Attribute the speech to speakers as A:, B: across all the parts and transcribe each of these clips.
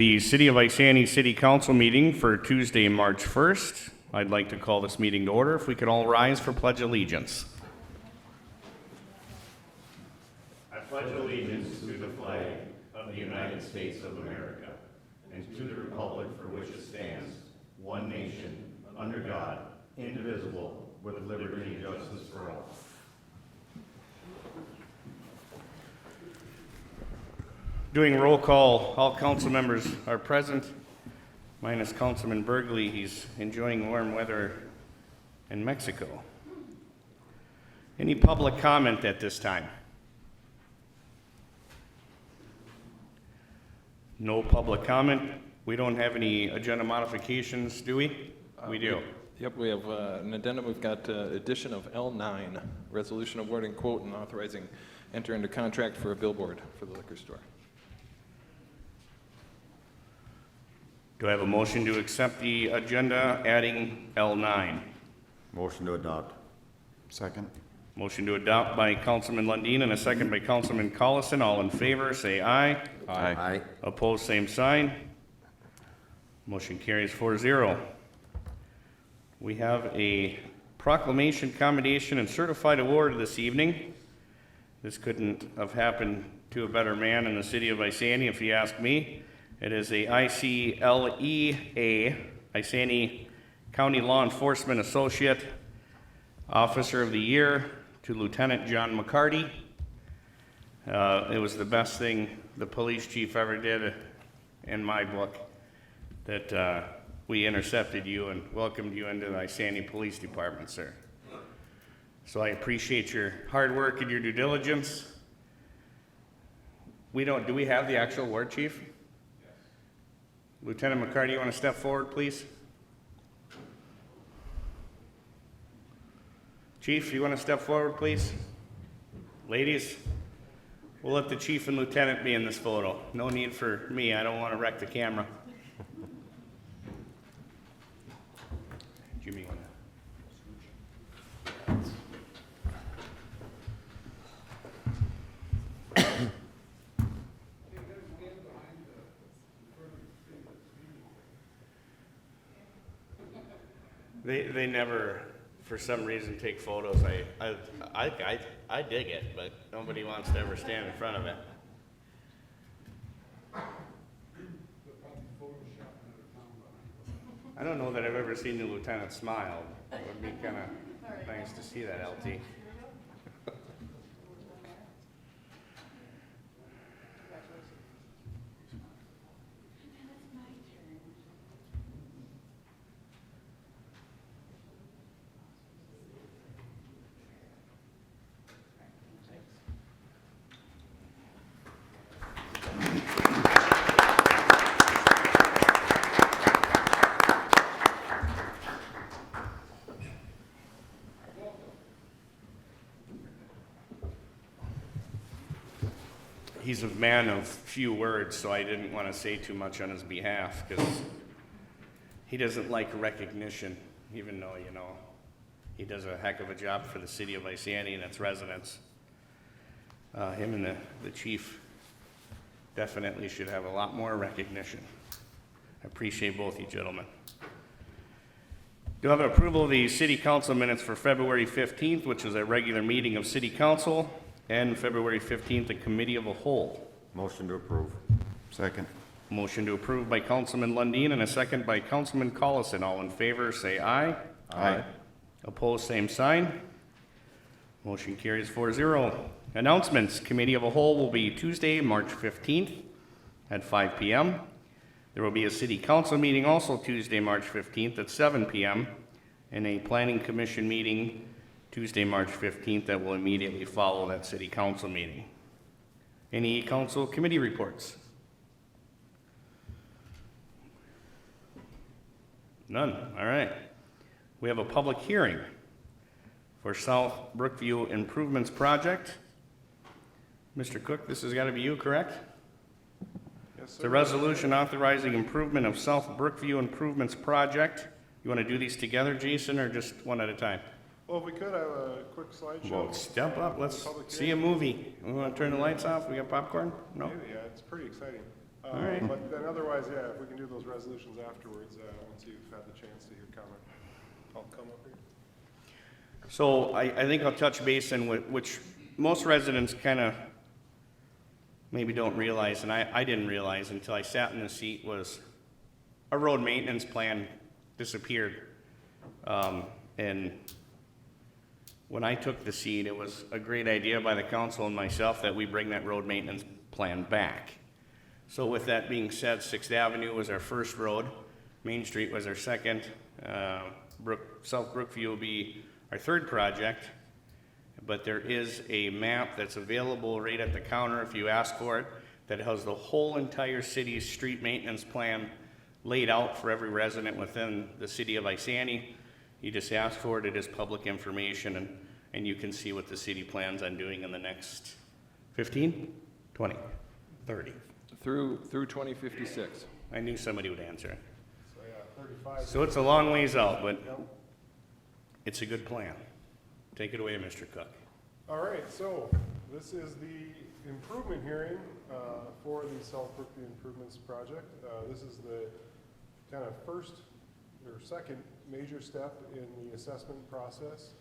A: The City of Isani City Council meeting for Tuesday, March 1st. I'd like to call this meeting to order. If we could all rise for Pledge Allegiance. I pledge allegiance to the flag of the United States of America and to the republic for which it stands, one nation, under God, indivisible, with liberty and justice for all. Doing roll call, all council members are present, minus Councilman Burgley. He's enjoying warm weather in Mexico. Any public comment at this time? No public comment. We don't have any agenda modifications, do we? We do.
B: Yep, we have an addendum. We've got addition of L9, resolution awarding quote and authorizing enter into contract for a billboard for the liquor store.
A: Do I have a motion to accept the agenda adding L9?
C: Motion to adopt. Second.
A: Motion to adopt by Councilman Lundin and a second by Councilman Collison. All in favor, say aye.
C: Aye.
A: Opposed, same sign. Motion carries 4-0. We have a proclamation, commendation, and certified award this evening. This couldn't have happened to a better man in the city of Isani, if you ask me. It is a ICLEA, Isani County Law Enforcement Associate Officer of the Year to Lieutenant John McCarty. It was the best thing the police chief ever did in my book, that we intercepted you and welcomed you into the Isani Police Department, sir. So I appreciate your hard work and your due diligence. Do we have the actual award, Chief? Lieutenant McCarty, you want to step forward, please? Chief, you want to step forward, please? Ladies, we'll let the chief and lieutenant be in this photo. No need for me. I don't want to wreck the camera. Jimmy, you want to? They never, for some reason, take photos. I dig it, but nobody wants to ever stand in front of it. I don't know that I've ever seen the lieutenant smile. It would be kind of nice to see that, LT. He's a man of few words, so I didn't want to say too much on his behalf, because he doesn't like recognition, even though, he does a heck of a job for the city of Isani and its residents. Him and the chief definitely should have a lot more recognition. I appreciate both you gentlemen. Do I have an approval of the city council minutes for February 15th, which is a regular meeting of city council, and February 15th, the committee of a whole?
C: Motion to approve. Second.
A: Motion to approve by Councilman Lundin and a second by Councilman Collison. All in favor, say aye.
C: Aye.
A: Opposed, same sign. Motion carries 4-0. Announcements. Committee of a whole will be Tuesday, March 15th at 5 p.m. There will be a city council meeting also Tuesday, March 15th at 7 p.m. and a planning commission meeting Tuesday, March 15th that will immediately follow that city council meeting. Any council committee reports? None. All right. We have a public hearing for South Brookview Improvements Project. Mr. Cook, this has got to be you, correct?
D: Yes, sir.
A: It's a resolution authorizing improvement of South Brookview Improvements Project. You want to do these together, Jason, or just one at a time?
D: Well, if we could have a quick slideshow.
A: Well, step up. Let's
D: Public
A: see a movie. We want to turn the lights off? We got popcorn? No?
D: Maybe, yeah, it's pretty exciting.
A: All right.
D: But then otherwise, yeah, if we can do those resolutions afterwards, once you've had the chance to hear comment, I'll come up here.
A: So I think I'll touch base on which most residents kind of maybe don't realize, and I didn't realize until I sat in the seat, was our road maintenance plan disappeared. And when I took the seat, it was a great idea by the council and myself that we bring that road maintenance plan back. So with that being said, 6th Avenue was our first road, Main Street was our second, South Brookview will be our third project, but there is a map that's available right at the counter if you ask for it, that has the whole entire city's street maintenance plan laid out for every resident within the city of Isani. You just ask for it, it is public information, and you can see what the city plans on doing in the next 15, 20, 30.
B: Through 2056.
A: I knew somebody would answer.
D: So yeah, 35.
A: So it's a long ways out, but
D: Yep.
A: it's a good plan. Take it away, Mr. Cook.
D: All right, so this is the improvement hearing for the South Brookview Improvements Project. This is the kind of first or second major step in the assessment process.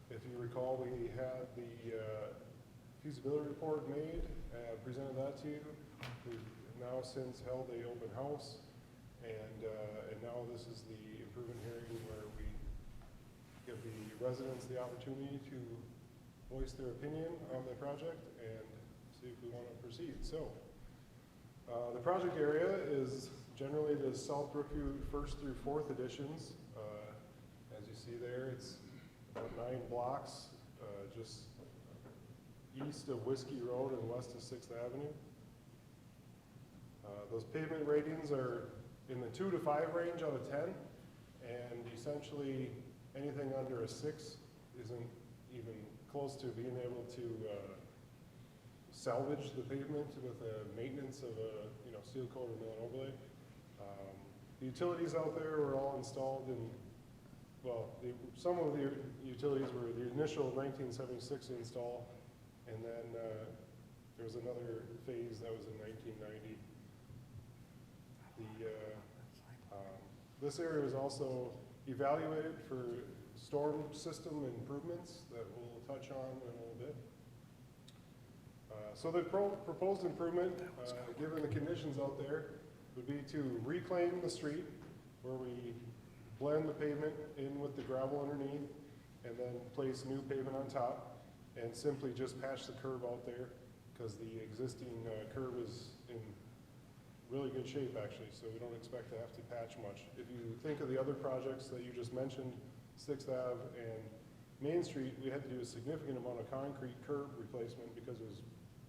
D: If you recall, we had the feasibility report made, presented that to you. We've now since held a open house, and now this is the improvement hearing where we give the residents the opportunity to voice their opinion on the project and see if we want to proceed. So, the project area is generally the South Brookview 1st through 4th editions. As you see there, it's about 9 blocks, just east of Whiskey Road and west of 6th Avenue. Those pavement ratings are in the 2 to 5 range out of 10, and essentially anything under a 6 isn't even close to being able to salvage the pavement with a maintenance of a seal coat or mill and overlay. The utilities out there were all installed in, well, some of the utilities were the initial 1976 install, and then there was another phase that was in 1990. This area was also evaluated for storm system improvements that we'll touch on in a little bit. So the proposed improvement, given the conditions out there, would be to reclaim the street where we blend the pavement in with the gravel underneath and then place new pavement on top and simply just patch the curb out there because the existing curb is in really good shape actually, so we don't expect to have to patch much. If you think of the other projects that you just mentioned, 6th Ave and Main Street, we had to do a significant amount of concrete curb replacement because it was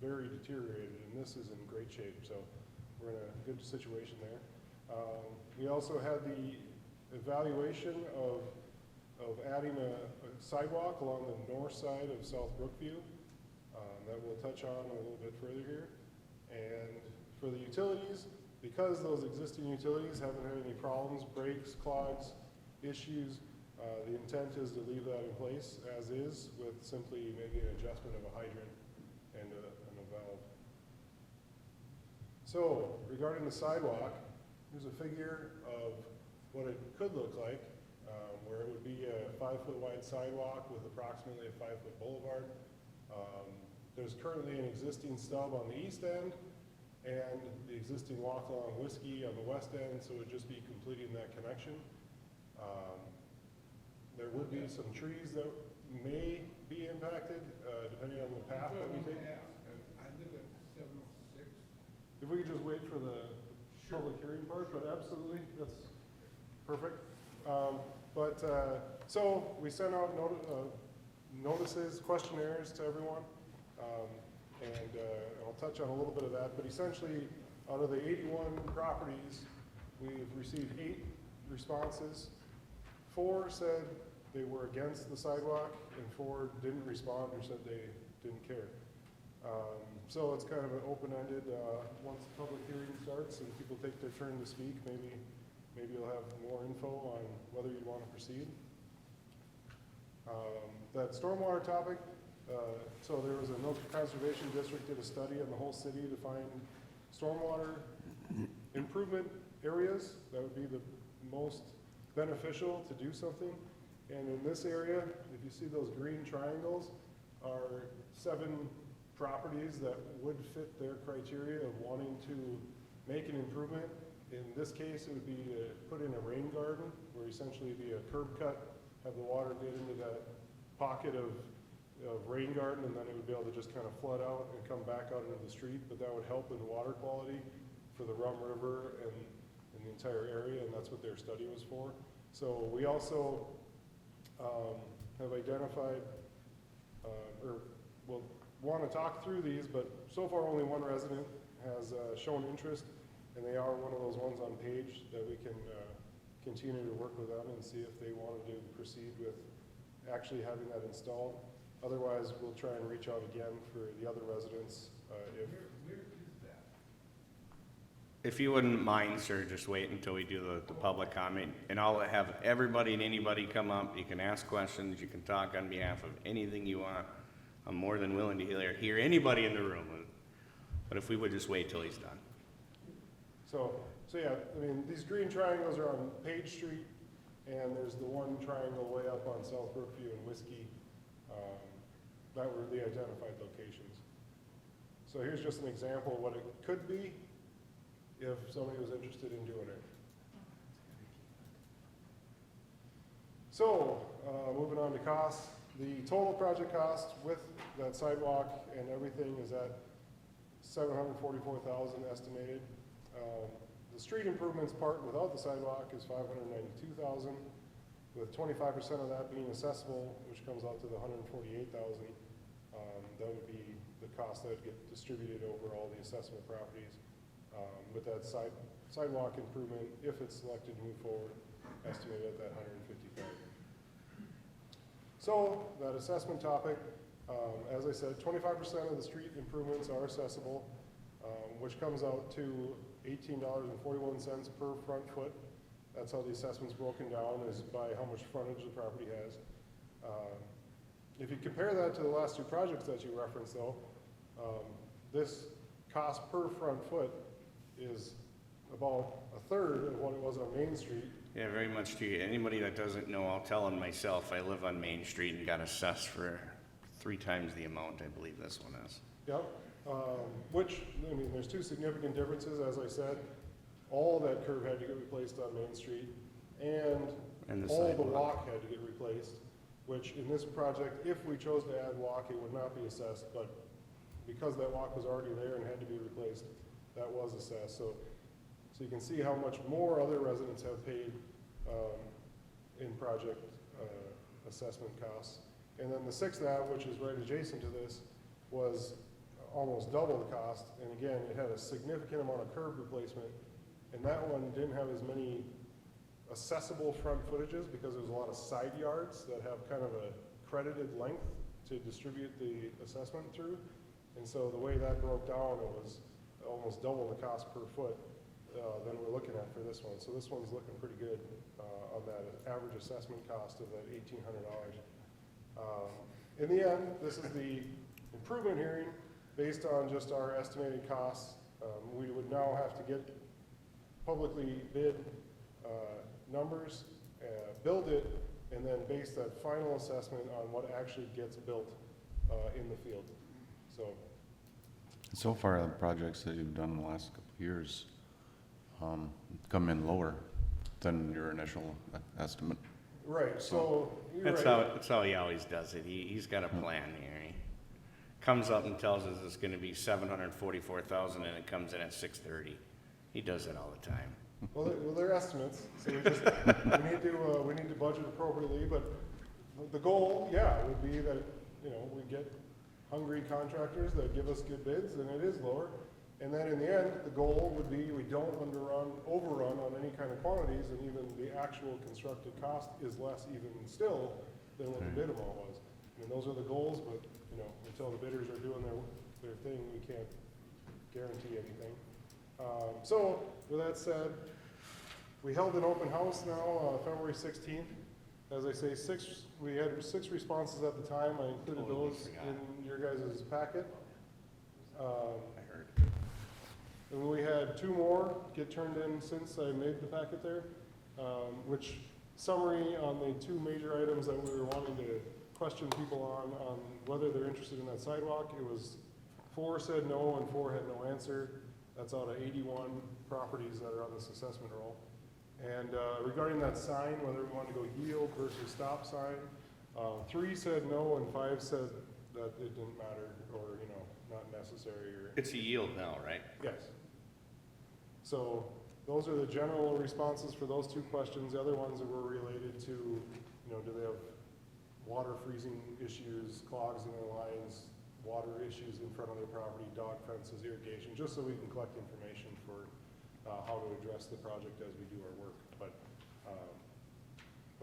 D: very deteriorated, and this is in great shape, so we're in a good situation there. We also had the evaluation of adding a sidewalk along the north side of South Brookview that we'll touch on a little bit further here. And for the utilities, because those existing utilities haven't had any problems, breaks, clogs, issues, the intent is to leave that in place as is with simply maybe an adjustment of a hydrant and a valve. So regarding the sidewalk, here's a figure of what it could look like, where it would be a 5-foot wide sidewalk with approximately a 5-foot boulevard. There's currently an existing stub on the east end and the existing walk along Whiskey on the west end, so it would just be completing that connection. There would be some trees that may be impacted, depending on the path that we take.
E: I live at 706.
D: If we could just wait for the public hearing part, but absolutely, that's perfect. So we sent out notices, questionnaires to everyone, and I'll touch on a little bit of that, but essentially, out of the 81 properties, we've received 8 responses. 4 said they were against the sidewalk, and 4 didn't respond or said they didn't care. So it's kind of an open-ended, once the public hearing starts and people take their turn to speak, maybe you'll have more info on whether you want to proceed. That stormwater topic, so there was a Milton Conservation District did a study on the whole city to find stormwater improvement areas, that would be the most beneficial to do something. And in this area, if you see those green triangles, are 7 properties that would fit their criteria of wanting to make an improvement. In this case, it would be to put in a rain garden, where essentially be a curb cut, have the water get into that pocket of rain garden, and then it would be able to just kind of flood out and come back out into the street. But that would help in water quality for the Rum River and the entire area, and that's what their study was for. So we also have identified, or will want to talk through these, but so far only one resident has shown interest, and they are one of those ones on page that we can continue to work with them and see if they wanted to proceed with actually having that installed. Otherwise, we'll try and reach out again for the other residents if.
E: Where is that?
A: If you wouldn't mind, sir, just wait until we do the public comment, and I'll have everybody and anybody come up. You can ask questions, you can talk on behalf of anything you want. I'm more than willing to hear anybody in the room, but if we would just wait till he's done.
D: So yeah, I mean, these green triangles are on Page Street, and there's the one triangle way up on South Brookview and Whiskey. That were the identified locations. So here's just an example of what it could be if somebody was interested in doing it. So, moving on to costs. The total project cost with that sidewalk and everything is at $744,000 estimated. The street improvements part without the sidewalk is $592,000, with 25% of that being accessible, which comes out to the $148,000. That would be the cost that would get distributed over all the assessment properties. With that sidewalk improvement, if it's selected to move forward, estimated at that $155,000. So that assessment topic, as I said, 25% of the street improvements are accessible, which comes out to $18.41 per front foot. That's how the assessment's broken down, is by how much frontage the property has. If you compare that to the last 2 projects that you referenced though, this cost per front foot is about a third of what it was on Main Street.
A: Yeah, very much to you. Anybody that doesn't know, I'll tell them myself. I live on Main Street and got assessed for 3 times the amount I believe this one is.
D: Yep, which, I mean, there's 2 significant differences, as I said. All that curb had to get replaced on Main Street, and
A: the
D: all the
A: sidewalk.
D: walk had to get replaced, which in this project, if we chose to add walk, it would not be assessed, but because that walk was already there and had to be replaced, that was assessed. So you can see how much more other residents have paid in project assessment costs. And then the 6th Ave, which is right adjacent to this, was almost double the cost. And again, it had a significant amount of curb replacement. And that one didn't have as many accessible front footages because there's a lot of side yards that have kind of a credited length to distribute the assessment through. And so the way that broke down, it was almost double the cost per foot than we're looking at for this one. So this one's looking pretty good on that average assessment cost of that $1,800. In the end, this is the improvement hearing based on just our estimated costs. We would now have to get publicly bid numbers, build it, and then base that final assessment on what actually gets built in the field.
F: So far, the projects that you've done in the last couple of years come in lower than your initial estimate.
D: Right, so you're
A: That's
D: right.
A: how he always does it. He's got a plan here. He comes up and tells us it's gonna be $744,000 and it comes in at $630. He does it all the time.
D: Well, they're estimates, so we need to budget appropriately, but the goal, yeah, would be that, we get hungry contractors that give us good bids, and it is lower. And then in the end, the goal would be we don't overrun on any kind of quantities, and even the actual constructed cost is less even still than what the bid amount was. I mean, those are the goals, but, until the bidders are doing their thing, we can't guarantee anything. So, with that said, we held an open house now, February 16th. As I say, we had 6 responses at the time. I included
A: Totally
D: those
A: forgot.
D: in your guys' packet.
A: I heard.
D: And we had 2 more get turned in since I made the packet there, which summary on the 2 major items that we were wanting to question people on whether they're interested in that sidewalk. It was 4 said no and 4 had no answer. That's out of 81 properties that are on this assessment roll. And regarding that sign, whether we want to go yield versus stop sign, 3 said no and 5 said that it didn't matter or, you know, not necessary or.
A: It's a yield now, right?
D: Yes. So those are the general responses for those 2 questions. The other ones that were related to, you know, do they have water freezing issues, clogs in their lines, water issues in front of their property, dog fences, irrigation, just so we can collect information for how to address the project as we do our work. But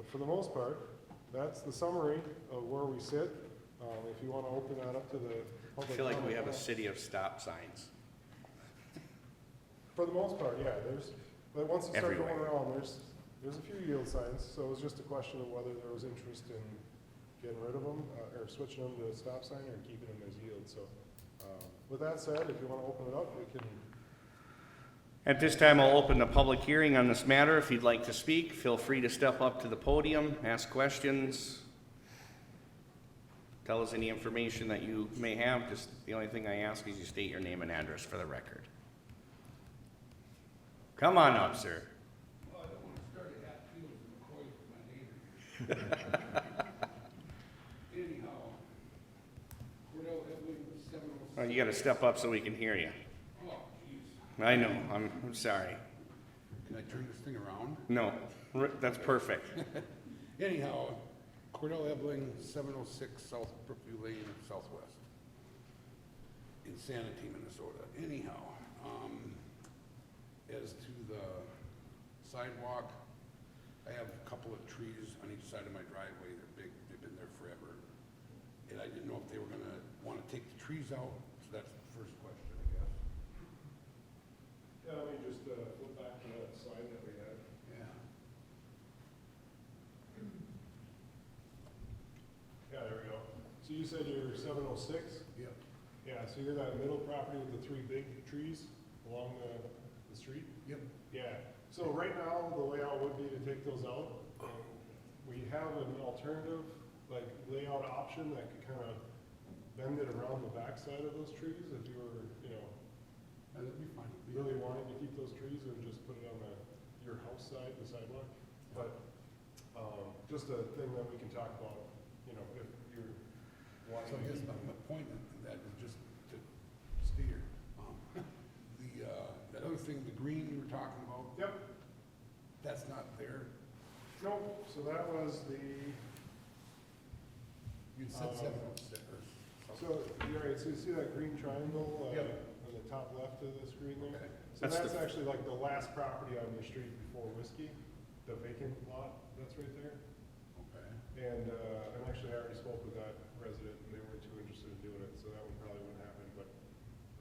D: for the most part, that's the summary of where we sit. If you want to open that up to the
A: I
D: public.
A: feel like we
D: comment
A: have a
D: now.
A: city of stop signs.
D: For the most part, yeah, but once you start going
A: Everywhere.
D: around, there's a few yield signs, so it was just a question of whether there was interest in getting rid of them, or switching them to a stop sign, or keeping them as yield, so. With that said, if you wanna open it up, we can,
A: At this time, I'll open the public hearing on this matter. If you'd like to speak, feel free to step up to the podium, ask questions. Tell us any information that you may have. Just the only thing I ask is you state your name and address for the record. Come on up, sir.
E: Well, I don't want to start a Hatfield and McCoy with my neighbor. Anyhow, Cordell Edwin, 706.
A: You gotta step up so we can hear you.
E: Oh, jeez.
A: I know, I'm sorry.
E: Can I turn this thing around?
A: No, that's perfect.
E: Anyhow, Cordell Ebling, 706 South Brookview Lane, Southwest, in Sanity, Minnesota. Anyhow, as to the sidewalk, I have a couple of trees on each side of my driveway. They're big, they've been there forever. And I didn't know if they were gonna wanna take the trees out, so that's the first question, I guess.
D: yeah, let me just, flip back to that slide that we had.
E: Yeah.
D: Yeah, there we go. So you said you're 706?
E: Yep.
D: Yeah, so you're that middle property with the 3 big trees along the street?
E: Yep.
D: Yeah, so right now, the layout would be to take those out. We have an alternative, like, layout option that could kind of bend it around the backside of those trees if you were, you know,
E: That'd be fine.
D: really wanting to keep those trees and just put it on your house side, the sidewalk. But, just a thing that we can talk about, you know, if you're
E: So
D: wanting.
E: I guess my point in that is just to steer. That other thing, the green you were talking about,
D: Yep,
E: that's not there.
D: nope, so that was the,
E: You said
D: Um,
E: 706 or something.
D: so, you're right, so you see that green triangle,
E: Yep.
D: on the top left of the screen there?
E: Okay.
D: So
A: That's
D: that's
A: the-
D: actually like the last property on your street before Whiskey, the vacant lot, that's right there.
E: Okay.
D: And actually, I already spoke with that resident, and they weren't too interested in doing it, so that one probably wouldn't happen, but,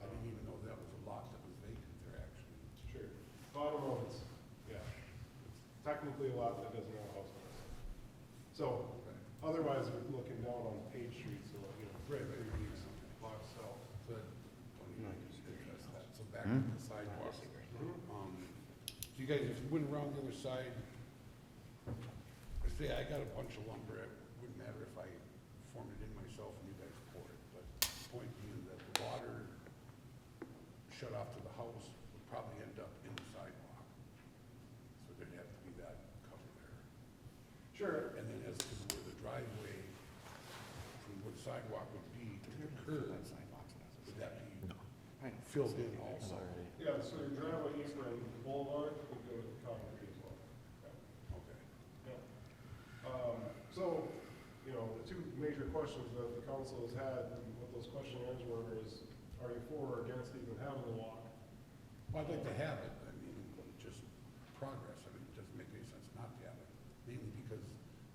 E: I didn't even know that was a lot that was vacant there, actually.
D: sure. Bottom of it's, yeah, it's technically a lot that doesn't have a house on it. So,
E: Okay.
D: otherwise, we're looking down on Page Street, so, you know.
E: Right, right,
D: three
E: right.
D: weeks, blocks south.
E: So that, don't even address that. So back to the sidewalk. So you guys, if you went around the other side, say I got a bunch of lumber, it wouldn't matter if I formed it in myself and you guys poured it, but the point being that the water shut off to the house would probably end up in the sidewalk. So there'd have to be that cover there.
D: Sure.
E: And then as to where the driveway, from where the sidewalk would be to the curb, would that be filled in also?
D: Yeah, so your driveway apron boulevard would go to concrete as well. Yeah.
E: Okay.
D: So, you know, the 2 major questions that the council has had, and what those questionnaires were, is, are you for or against even having the walk?
E: Well, I'd like to have it, I mean, just progress, I mean, it doesn't make any sense not to have it, mainly because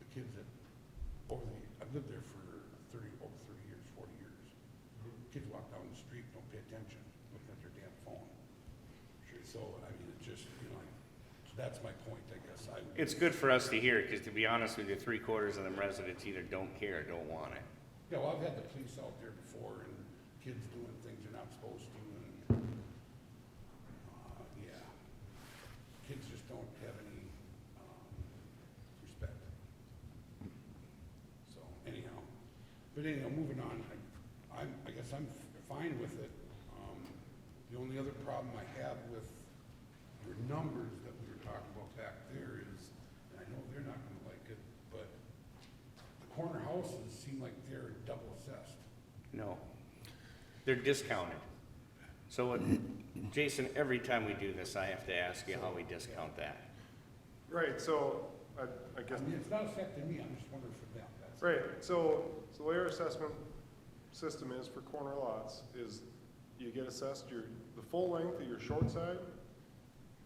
E: the kids that, I've lived there for over 30 years, 40 years. Kids walk down the street, don't pay attention, looking at their damn phone. So, I mean, it just, you know, so that's my point, I guess,
A: It's good for us to hear, because to be honest with you, 3/4 of them residents either don't care or don't want it.
E: Yeah, well, I've had the police out there before, and kids doing things they're not supposed to, and anyhow, moving on, I guess I'm fine with it. The only other problem I have with your numbers that we were talking about back there is, and I know they're not gonna like it, but the corner houses seem like they're double assessed.
A: No. They're discounted. So, Jason, every time we do this, I have to ask you how we discount that.
D: Right, so, I guess,
E: I mean, it's not affecting me, I'm just wondering for them, that's.
D: right, so the way our assessment system is for corner lots is you get assessed the full length of your short side,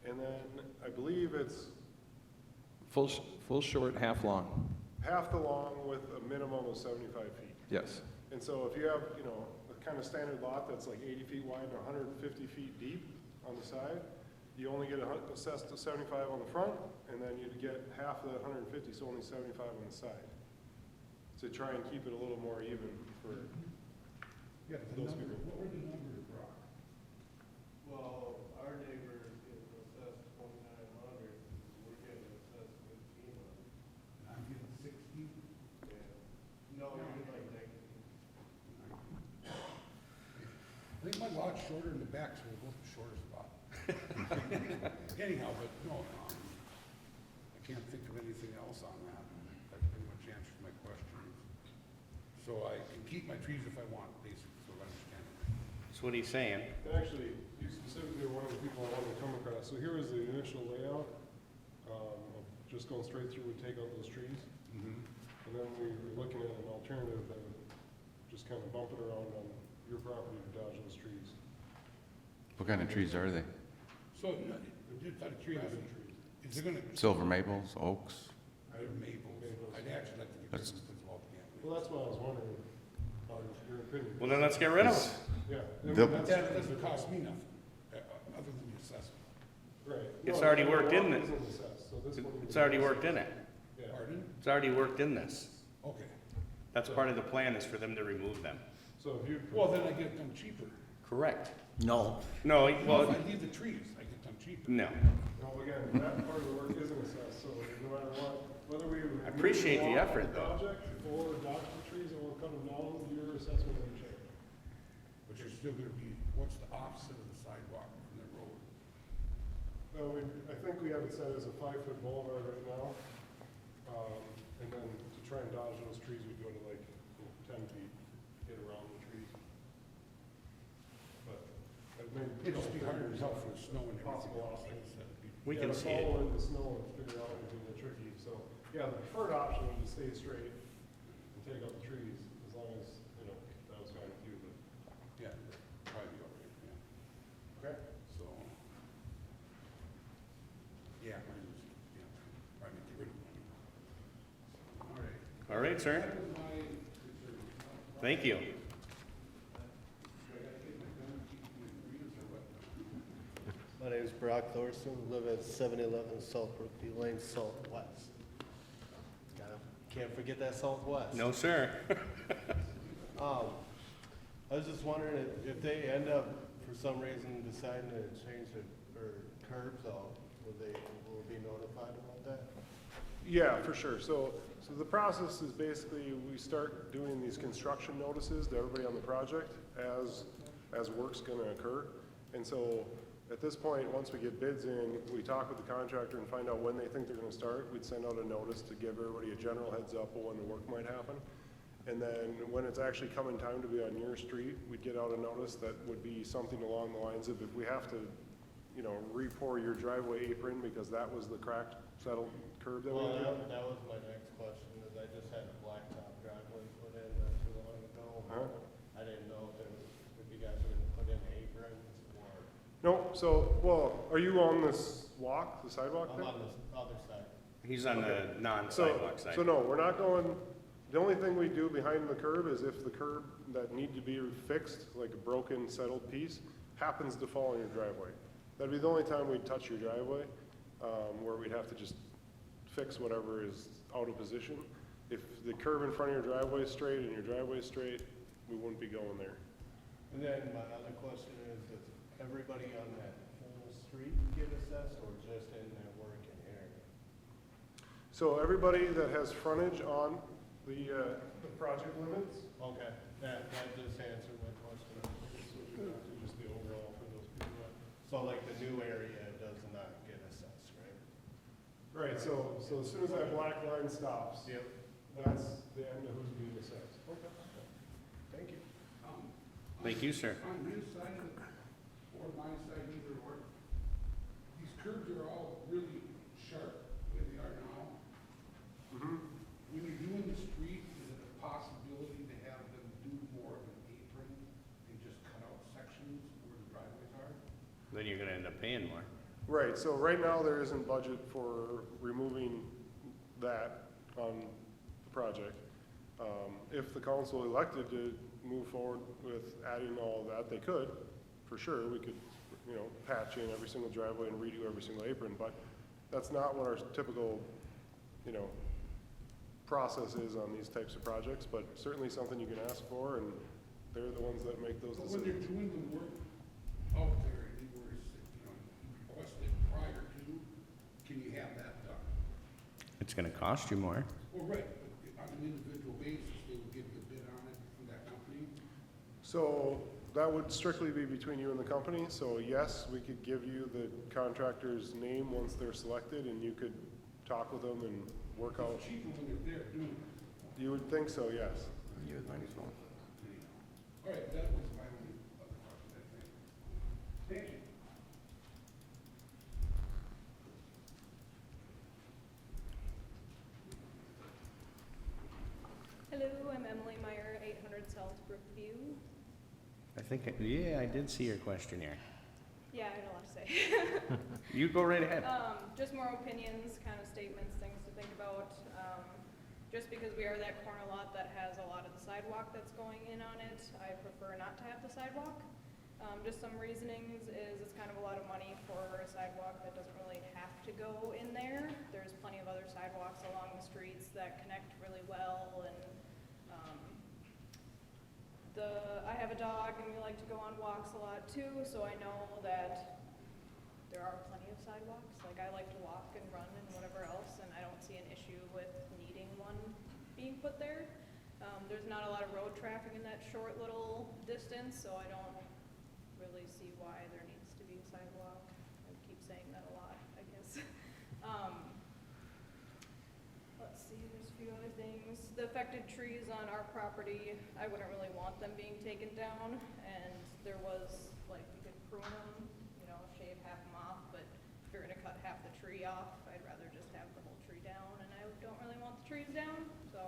D: and then I believe it's
B: Full short, half long.
D: half the long with a minimum of 75 feet.
B: Yes.
D: And so if you have, a kind of standard lot that's like 80 feet wide and 150 feet deep on the side, you only get assessed to 75 on the front, and then you'd get half of the 150, so only 75 on the side. To try and keep it a little more even for
E: Yeah, but the
D: those
E: number,
D: people.
E: what were the numbers, Brock?
G: Well, our neighbor is assessed 2,900, we're getting assessed 1,500.
E: And I'm getting 60?
G: Yeah. No, you're like 19.
E: I think my lot's shorter in the back, so we'll go with the shortest lot. Anyhow, but no, I can't think of anything else on that. That pretty much answers my questions. So I can keep my trees if I want, basically, so I understand it.
A: So what are you saying?
D: And actually, you specifically were one of the people I wanted to come across. So here was the initial layout, of just going straight through and take out those trees. And then we were looking at an alternative that would just kind of bump it around on your property to dodge those trees.
F: What kind of trees are they?
E: So, just out of curiosity, is it gonna,
F: Silver maples, oaks?
E: they're maples? I'd actually like to get rid of them because of all the gambling.
D: Well, that's what I was wondering, about your opinion.
A: Well, then let's get rid of them.
D: Yeah. I mean,
F: They'll-
E: But
D: that's-
E: that doesn't cost me nothing, other than the assessment.
D: Right.
A: It's
D: No,
A: already
D: the
A: worked in
D: lot
A: it.
D: isn't assessed, so this one
A: It's
D: would
A: already
D: be
A: worked in it.
D: Yeah.
E: Pardon?
A: It's already worked in this.
E: Okay.
A: That's part of the plan, is for them to remove them.
D: So if you.
E: Well, then I get them cheaper.
A: Correct.
C: No.
A: No,
E: Well,
A: well,
E: if I leave the trees, I get them cheaper.
A: no.
D: Well, again, that part of the work isn't assessed, so no matter what, whether we.
A: I appreciate the effort, though.
D: Project or dodge the trees or cut them down, your assessment will change.
E: But you're still gonna be, what's the offset of the sidewalk from the road?
D: I think we have it set as a 5-foot boulevard right now. And then to try and dodge those trees, we'd go to like 10 feet, get around the trees. But it may.
E: It'd just be harder to tell for the snow and everything
D: Possible
E: else.
D: offset.
E: like I said, it'd be-
A: We can
D: to
A: see it.
D: follow in the snow and figure out would be a little tricky, so, yeah, the preferred option would be to stay straight and take out the trees, as long as, that was fine with you, but,
E: Yeah, probably be all right, yeah.
D: okay?
E: So, yeah, mine was, yeah, probably get rid of them. All right.
A: All right, sir.
E: That was my concern.
A: Thank you.
E: Do I gotta get my gun, keep my greens or what?
G: My name is Brock Thorson, live at 711 South Brookview Lane, Southwest. Can't forget that Southwest.
A: No, sir.
G: I was just wondering if they end up, for some reason, deciding to change their curbs out, will be notified about that?
D: Yeah, for sure. So the process is basically, we start doing these construction notices to everybody on the project as work's gonna occur. And so, at this point, once we get bids in, we talk with the contractor and find out when they think they're gonna start. We'd send out a notice to give everybody a general heads up of when the work might happen. And then, when it's actually coming time to be on your street, we'd get out a notice that would be something along the lines of, if we have to, re-pour your driveway apron because that was the cracked, settled curb that we
G: Well,
D: had.
G: that was my next question, is I just had a blacktop driveway put in not too long
D: Huh?
G: ago. I didn't know if you guys were gonna put in aprons or,
D: No, so, well, are you on this walk, the sidewalk
G: I'm
D: there?
G: on the other side.
A: He's on the
D: So,
A: non-sidewalk side.
D: so no, we're not going, the only thing we do behind the curb is if the curb that need to be fixed, like a broken, settled piece, happens to fall in your driveway. That'd be the only time we'd touch your driveway, where we'd have to just fix whatever is out of position. If the curb in front of your driveway is straight and your driveway is straight, we wouldn't be going there.
G: And then my other question is, does everybody on that whole street get assessed or just in that working area?
D: So everybody that has frontage on The project limits,
G: Okay, that just answered my question. Just the overall for those people. So like the new area does not get assessed, right?
D: right, so as soon as that black line stops,
G: Yep.
D: that's the end of who's being assessed. Okay. Thank you.
A: Thank you, sir.
E: On his side of it, or my side, either or, these curves are all really sharp, the way they are now. When you're doing the street, is it a possibility to have them do more of an apron and just cut out sections where the driveways are?
A: Then you're gonna end up paying more.
D: Right, so right now there isn't budget for removing that on the project. If the council elected to move forward with adding all of that, they could, for sure. We could, patch in every single driveway and redo every single apron, but that's not what our typical, process is on these types of projects, but certainly something you can ask for, and they're the ones that make those
E: But when they're
D: decisions.
E: doing the work out there, and they were, you requested prior to, can you have that done?
A: It's gonna cost you more.
E: Well, right, but on an individual basis, they would give you a bid on it from that company?
D: So that would strictly be between you and the company, so yes, we could give you the contractor's name once they're selected, and you could talk with them and work out.
E: It's cheaper when they're there doing it.
D: You would think so, yes.
C: You would think so.
E: All right, that was my only other question, I think. Thank you.
H: Hello, I'm Emily Meyer, 800 South Brookview.
A: I did see your questionnaire.
H: Yeah, I had a lot to say.
A: You go right ahead.
H: Just more opinions, kind of statements, things to think about. Just because we are that corner lot that has a lot of the sidewalk that's going in on it, I prefer not to have the sidewalk. Just some reasonings is it's kind of a lot of money for a sidewalk that doesn't really have to go in there. There's plenty of other sidewalks along the streets that connect really well, and I have a dog and we like to go on walks a lot too, so I know that there are plenty of sidewalks. Like, I like to walk and run and whatever else, and I don't see an issue with needing one being put there. There's not a lot of road traffic in that short little distance, so I don't really see why there needs to be a sidewalk. I keep saying that a lot, I guess. Let's see, there's a few other things. The affected trees on our property, I wouldn't really want them being taken down, and there was, like, we could prune them, shave half them off, but if you're gonna cut half the tree off, I'd rather just have the whole tree down, and I don't really want the trees down, so.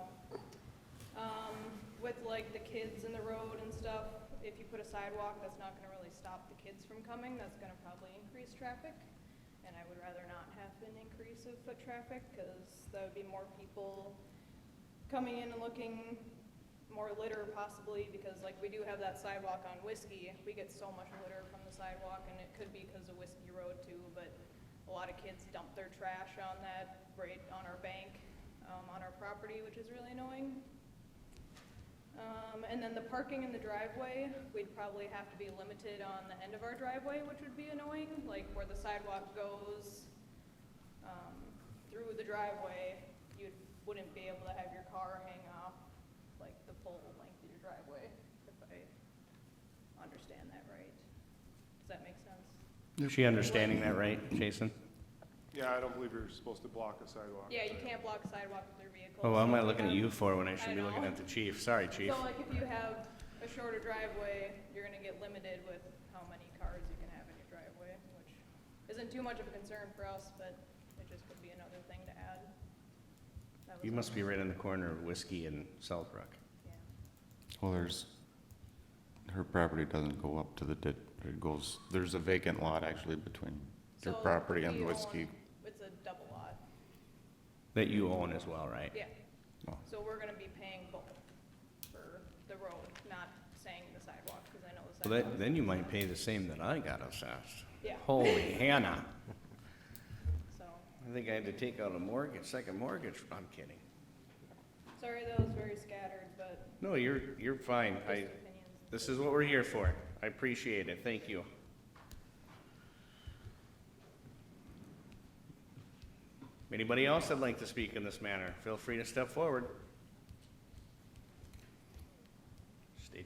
H: With like the kids in the road and stuff, if you put a sidewalk, that's not gonna really stop the kids from coming, that's gonna probably increase traffic. And I would rather not have an increase of foot traffic, cause that would be more people coming in and looking, more litter possibly, because like we do have that sidewalk on Whiskey, we get so much litter from the sidewalk, and it could be because of Whiskey Road too, but a lot of kids dump their trash on that, right on our bank, on our property, which is really annoying. And then the parking in the driveway, we'd probably have to be limited on the end of our driveway, which would be annoying, like where the sidewalk goes through the driveway, you wouldn't be able to have your car hang off like the full length of your driveway, if I understand that right. Does that make sense?
A: Is she understanding that right, Jason?
D: Yeah, I don't believe you're supposed to block a sidewalk.
H: Yeah, you can't block a sidewalk with your vehicle.
A: Oh, what am I
H: so
A: looking at
H: if
A: you for when I should
H: I
A: be looking
H: know.
A: at the chief? Sorry, chief.
H: So like if you have a shorter driveway, you're gonna get limited with how many cars you can have in your driveway, which isn't too much of a concern for us, but it just could be another thing to add. That was
A: You
H: all.
A: must be right in the corner of Whiskey and Southbrook.
H: Yeah.
F: Well, her property doesn't go up to the there's a vacant lot actually between your
H: So
F: property and
H: we
F: Whiskey.
H: It's a double lot,
A: That you own as well, right?
H: yeah.
F: Oh.
H: So we're gonna be paying both for the road, not saying the sidewalk, cause I know the
A: Well,
H: sidewalk.
A: then you might pay the same that I got assessed.
H: Yeah,
A: Holy Hannah.
H: so,
A: I think I had to take out a second mortgage. I'm kidding.
H: sorry that was very scattered, but
A: No, you're fine.
H: just opinions.
A: This is what we're here for. I appreciate it. Thank you. Anybody else that'd like to speak in this manner, feel free to step forward.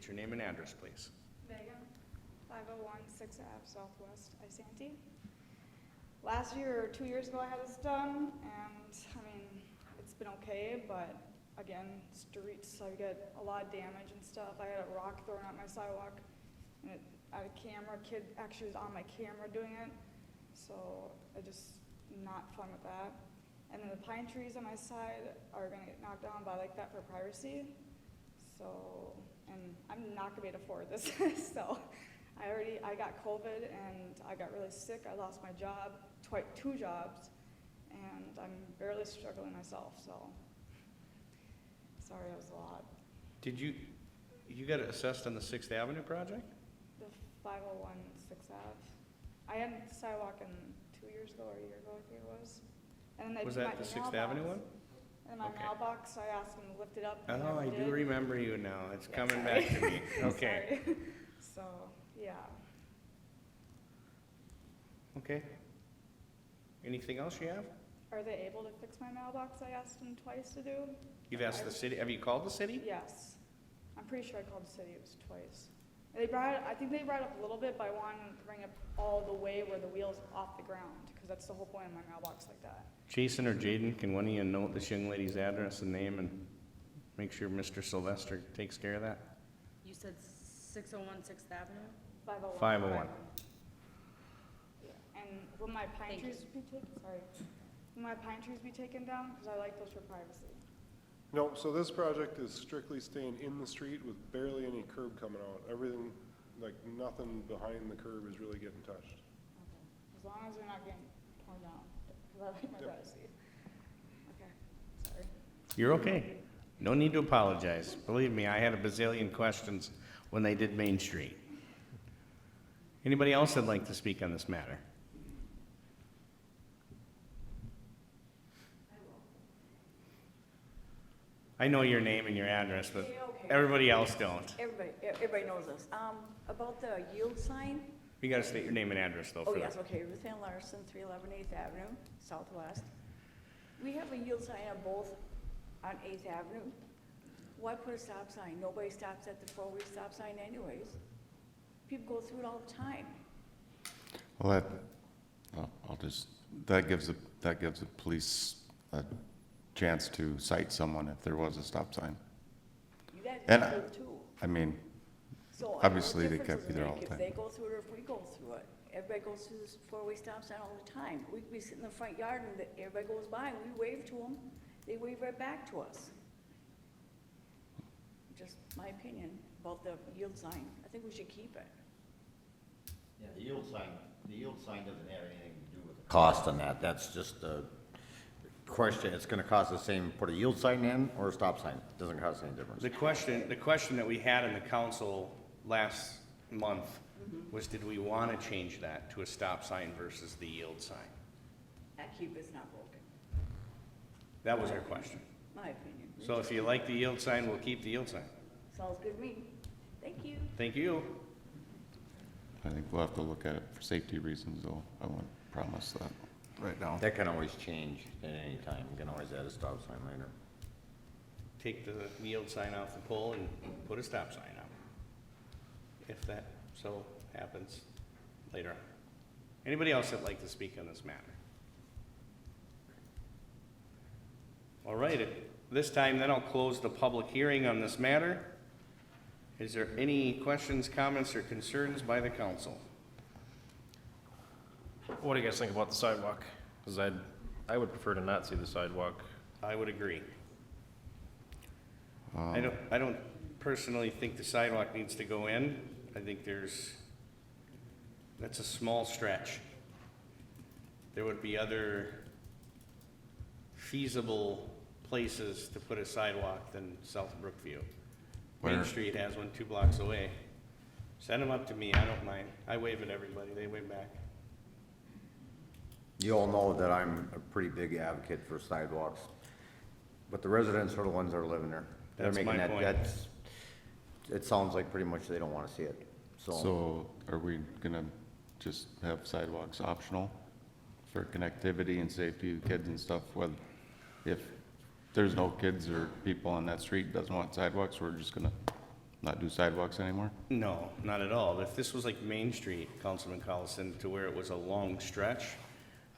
A: State your name and address, please.
I: Megan, 501 6th Ave Southwest, Isanti. Last year or 2 years ago I had this done, and I mean, it's been okay, but again, streets, I get a lot of damage and stuff. I had a rock thrown at my sidewalk, and I had a camera, kid actually was on my camera doing it, so I just, not fun with that. And then the pine trees on my side are gonna get knocked down, but I like that for privacy. So, and I'm not gonna be able to afford this, so I got COVID and I got really sick. I lost my job, 2 jobs, and I'm barely struggling myself, so. Sorry, that was a lot.
A: Did you got assessed on the 6th Avenue project?
I: The 501 6th Ave. I had a sidewalk 2 years ago or a year ago, I think it was. And then they
A: Was
I: put
A: that
I: my
A: the 6th
I: mailbox-
A: Avenue one?
I: And my
A: Okay.
I: mailbox, I asked them to lift it up. and
A: Oh, I
I: never
A: do
I: did.
A: remember you now. It's
I: Yeah,
A: coming
I: sorry.
A: back to me. Okay.
I: Sorry. So, yeah.
A: Okay. Anything else you have?
I: Are they able to fix my mailbox? I asked them twice to do.
A: You've asked the city, have you called the city?
I: Yes. I'm pretty sure I called the city, it was twice. And I think they brought it up a little bit by wanting to bring it all the way where the wheel's off the ground, because that's the whole point of my mailbox like that.
A: Jason or Jaden, can one of you note this young lady's address and name and make sure Mr. Sylvester takes care of that?
J: You said 601 6th Avenue?
I: 501.
A: 501.
I: Yeah. And will my pine
J: Thank you.
I: trees be taken, sorry, will my pine trees be taken down? Because I like those for privacy.
D: No, so this project is strictly staying in the street with barely any curb coming out. Everything, like nothing behind the curb is really getting touched.
I: Okay. As long as they're not getting torn down, because I like my
D: Yep.
I: privacy. Okay, sorry.
A: You're okay. No need to apologize. Believe me, I had a bazillion questions when they did Main Street. Anybody else that'd like to speak on this matter? I know your name and your address, but
K: Okay, okay.
A: everybody else don't.
K: Everybody knows this. About the yield sign,
A: You gotta state your name and address though
K: oh
A: for
K: yes,
A: that.
K: okay, Ruth Ann Larson, 311 8th Avenue, Southwest. We have a yield sign on both, on 8th Avenue. Why put a stop sign? Nobody stops at the 4-way stop sign anyways. People go through it all the time.
F: Well, that gives the police a chance to cite someone if there was a stop sign.
K: You guys
F: And
K: go through it too.
F: I mean,
K: So I don't know
F: obviously
K: what
F: they
K: difference
F: can't be
K: does it
F: there all
K: make
F: the
K: if
F: time.
K: they go through it or if we go through it. Everybody goes through this 4-way stop sign all the time. We could be sitting in the front yard and everybody goes by and we wave to them, they wave right back to us. Just my opinion about the yield sign. I think we should keep it.
C: Yeah, the yield sign doesn't have anything to do with the cost on that. That's just a question. It's gonna cost the same, put a yield sign in or a stop sign. Doesn't cost any difference.
A: The question that we had in the council last month was, did we wanna change that to a stop sign versus the yield sign?
K: I keep it's not broken,
A: That was our question.
K: my opinion.
A: So if you like the yield sign, we'll keep the yield sign.
K: Sounds good to me. Thank you.
A: Thank you.
F: I think we'll have to look at it for safety reasons, though. I won't promise that right now.
C: That can always change at any time. You can always add a stop sign later.
A: Take the yield sign off the pole and put a stop sign up. If that so happens later on. Anybody else that'd like to speak on this matter? All right, at this time then I'll close the public hearing on this matter. Is there any questions, comments, or concerns by the council?
L: What do you guys think about the sidewalk? Because I would prefer to not see the sidewalk.
A: I would agree. I don't personally think the sidewalk needs to go in. I think that's a small stretch. There would be other feasible places to put a sidewalk than South Brookview. Main
F: Where?
A: Street has one 2 blocks away. Send them up to me, I don't mind. I wave at everybody, they wave back.
C: You all know that I'm a pretty big advocate for sidewalks, but the residents are the ones that are living there. They're
A: That's
C: making
A: my
C: that.
A: point.
C: It sounds like pretty much they don't wanna see it, so.
F: So are we gonna just have sidewalks optional for connectivity and safety of kids and stuff? Whether, if there's no kids or people on that street doesn't want sidewalks, we're just gonna not do sidewalks anymore?
A: No, not at all. If this was like Main Street, Councilman Collison, to where it was a long stretch,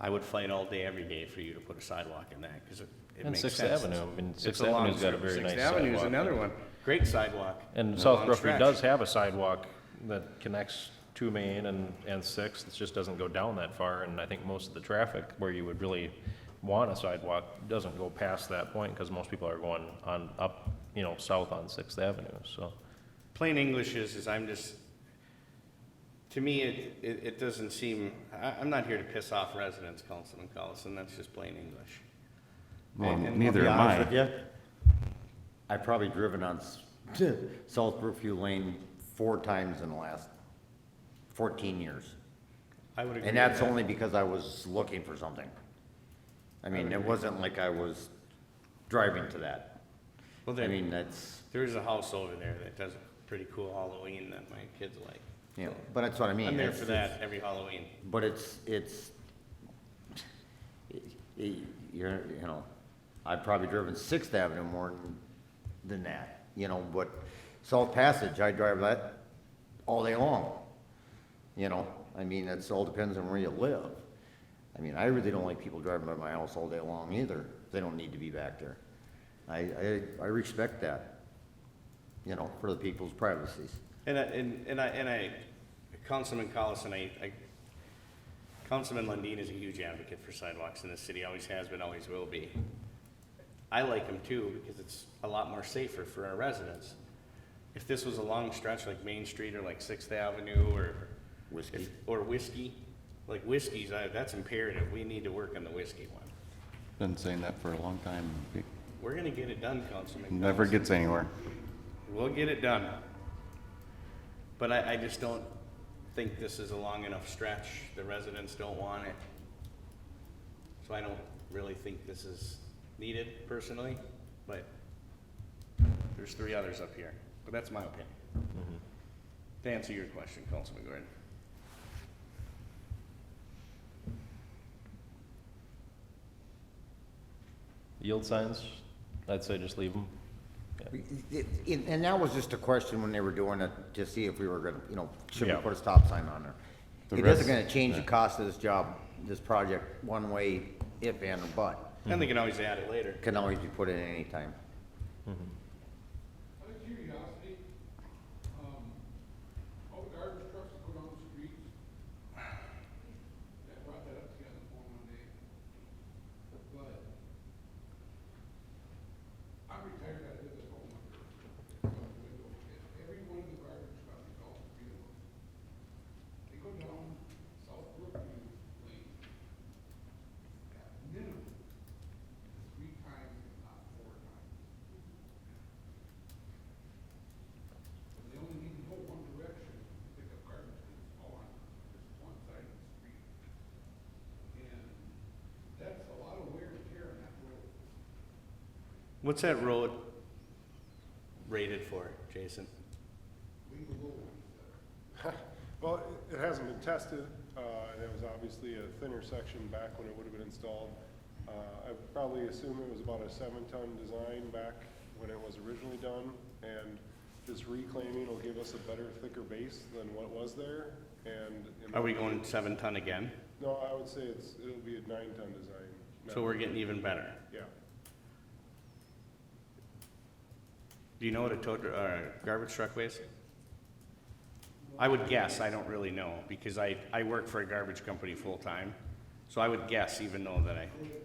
A: I would fight all day, every day for you to put a sidewalk in that, because it
L: And
A: makes sense.
L: Sixth Avenue, I mean,
A: It's
L: Sixth
A: a long
L: Avenue's got a
A: stretch.
L: very nice
A: Sixth Avenue is
L: sidewalk.
A: another one. Great sidewalk.
L: And
A: A
L: South
A: long
L: Brookfield
A: stretch.
L: does have a sidewalk that connects to Main and Sixth, it just doesn't go down that far, and I think most of the traffic where you would really want a sidewalk doesn't go past that point, because most people are going on up, you know, south on Sixth Avenue, so.
A: Plain English is I'm just, to me, it doesn't seem, I'm not here to piss off residents, Councilman Collison, that's just plain English.
F: Well,
A: And-
F: neither
C: Be
F: am
C: honest
F: I.
C: with you, I've probably driven on South Brookfield Lane 4 times in the last 14 years.
A: I would agree.
C: And that's only because I was looking for something. I mean, it wasn't like I was driving to that.
A: Well,
C: I
A: there,
C: mean, that's,
A: there's a house over there that does a pretty cool Halloween that my kids like.
C: you know, but that's what I mean.
A: I'm there
C: It's-
A: for that every Halloween.
C: But you're, you know, I've probably driven Sixth Avenue more than that, you know, but South Passage, I drive that all day long. You know, I mean, it's all depends on where you live. I mean, I really don't like people driving by my house all day long either. They don't need to be back there. I respect that, you know, for the people's privacies.
A: And I, Councilman Collison, Councilman Lundin is a huge advocate for sidewalks in this city, always has been, always will be. I like them too, because it's a lot more safer for our residents. If this was a long stretch like Main Street or like Sixth Avenue or.
C: Whiskey.
A: Or Whiskey, like Whiskey's, that's imperative, we need to work on the Whiskey one.
F: Been saying that for a long time. It
A: We're gonna get it done, Councilman.
F: never
A: Collison.
F: gets anywhere.
A: We'll get it done. But I just don't think this is a long enough stretch. The residents don't want it. So I don't really think this is needed personally, but there's 3 others up here. But that's my opinion. To answer your question, Councilman Gordon.
L: Yield signs, I'd say just leave them.
C: And that was just a question when they were doing it, to see if we were gonna, you know, should we
L: Yeah.
C: put a stop sign on there?
F: The
C: It
F: rest-
C: isn't gonna change the
F: yeah.
C: cost of this job, this project, one way, if and or but.
A: And they can always add it later.
C: Can always be put in any time.
E: Out of curiosity, all the garbage trucks that go down the streets, I brought that up to you on the phone one day, but I'm retired, I live at home, out the window, and every one of the garbage trucks, all 3 of them, they go down South Brookview Lane, at minimum, 3 times, if not 4 times. And they only need to go one direction to pick up garbage, because it's all on this one side of the street. And that's a lot of wear and tear on that road.
A: What's that road rated for, Jason?
E: Leave the little ones there.
D: Well, it hasn't been tested, and it was obviously a thinner section back when it would have been installed. I would probably assume it was about a 7-ton design back when it was originally done, and this reclaiming will give us a better, thicker base than what was there, and.
A: Are we going 7-ton again?
D: No, I would say it'll be a 9-ton design.
A: So we're getting even better.
D: Yeah.
A: Do you know what a garbage truck weighs? I would guess, I don't really know, because I work for a garbage company full-time, so I would guess even though that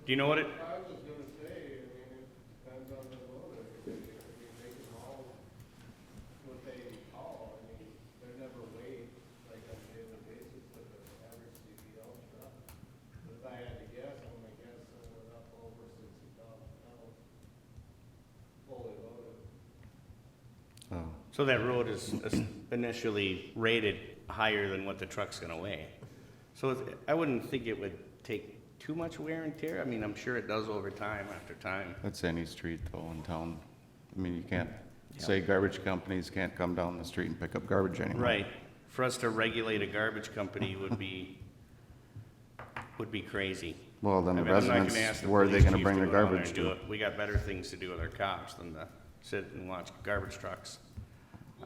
A: do you know what it,
G: I was just gonna say, I mean, it depends on the loader. I mean, they can haul what they haul. I mean, they're never weighed like on a daily basis with an average CDL truck. If I had to guess, I'm gonna guess it went up over 60,000 pounds, fully loaded.
F: Oh.
A: so that road is initially rated higher than what the truck's gonna weigh. So I wouldn't think it would take too much wear and tear. I mean, I'm sure it does over time after time.
F: That's any street though in town. I mean, you can't say garbage companies can't come down the street and pick up garbage anymore.
A: Right. For us to regulate a garbage company would be crazy.
F: Well, then
A: I
F: the
A: mean, I'm not gonna
F: residents,
A: ask the
F: where are they
A: police
F: gonna
A: chief
F: bring
A: to
F: their
A: go down there
F: garbage
A: and do
F: to?
A: it. We got better things to do with our cops than to sit and watch garbage trucks.